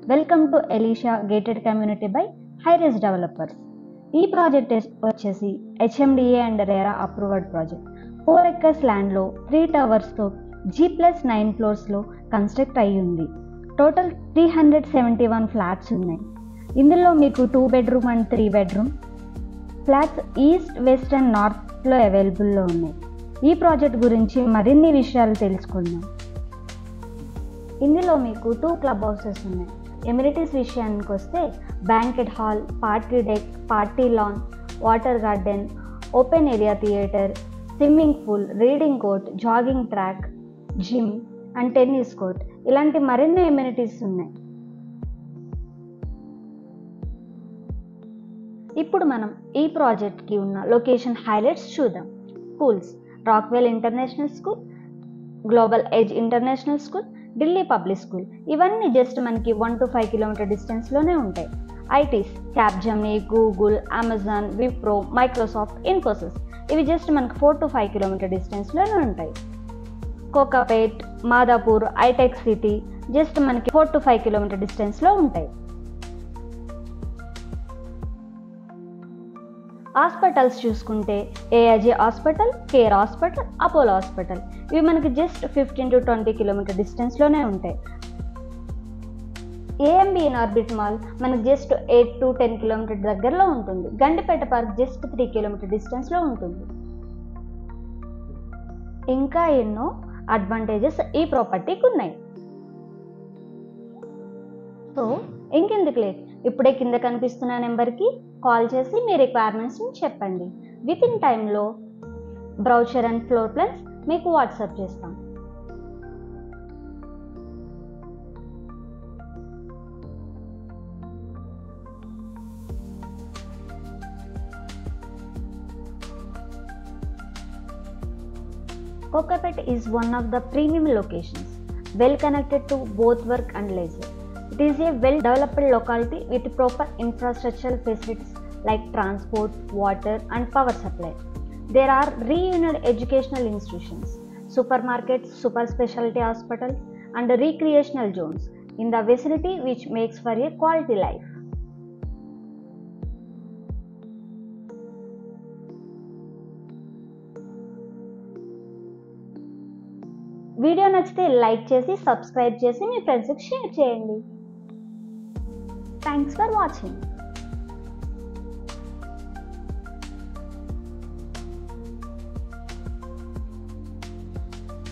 Welcome to Elisha gated community by high-rise developers. ఈ project వచ్చేసి HMDA and RERA approved project. 4 acres ల్యాండ్లో 3 టవర్స్తో G+9 ఫ్లోర్స్లో construct అయ్యి ఉంది. Total 371 flats ఉన్నాయి. ఇందులో మీకు 2 bedroom and 3 bedroom flats east, west and నార్త్లో అవైలబుల్లో ఉన్నాయి. ఈ ప్రాజెక్ట్ గురించి మరిన్ని విషయాలు తెలుసుకుందాం. ఇందులో మీకు 2 క్లబ్ హౌసెస్ ఉన్నాయి. ఎమ్యూనిటీస్ విషయానికి వస్తే banquet hall, party deck, party lawn, water garden, open area theatre, swimming pool, reading court, jogging track, gym and tennis court ఇలాంటి మరిన్ని ఎమ్యూనిటీస్ ఉన్నాయి. ఇప్పుడు మనం ఈ ప్రాజెక్ట్కి ఉన్న లొకేషన్ హైలైట్స్ చూద్దాం. Schools: Rockwell international school, global edge international school, Delhi public school. ఇవన్నీ జస్ట్ మనకి 1 to 5 kilometer డిస్టెన్స్లోనే ఉంటాయి. ITs: Capgemini, Google, Amazon, Wipro, Microsoft, Infosys. ఇవి జస్ట్ మనకి 4 to 5 kilometer డిస్టెన్స్లోనే ఉంటాయి. కోకాపేట్, మాదాపూర్, ఐటెక్ సిటీ జస్ట్ మనకి 4 to 5 kilometer డిస్టెన్స్లో ఉంటాయి. హాస్పిటల్స్ చూసుకుంటే AIG hospital, care hospital, Apollo hospital ఇవి మనకి జస్ట్ 15 to 20 kilometer డిస్టెన్స్లోనే ఉంటాయి. AMB ఇన్ ఆర్బిట్ మాల్ మనకి జస్ట్ 8 to 10 kilometer దగ్గరలో ఉంటుంది. గండిపేట పార్క్ జస్ట్ 3 kilometer డిస్టెన్స్లో ఉంటుంది. ఇంకా ఎన్నో అడ్వాంటేజెస్ ఈ ప్రాపర్టీకి ఉన్నాయి. సో ఇంకెందుకు లేట్, ఇప్పుడే కింద కనిపిస్తున్న నెంబర్కి కాల్ చేసి మీ రిక్వైర్మెంట్స్ని చెప్పండి. విత్ ఇన్ టైంలో బ్రౌచర్ అండ్ ఫ్లోర్ ప్లాన్స్ మీకు వాట్సాప్ చేస్తాం. Kokapet is one of the premium locations, well connected to both work and leisure. It is a well-developed locality with proper infrastructural facilities like transport, water and power supply. There are renowned educational institutions, supermarkets, super specialty hospitals and recreational zones in the vicinity which makes for a quality life. Video నచ్చితే like చేసి, subscribe చేసి మీ ఫ్రెండ్స్కి share చేయండి. Thanks for watching.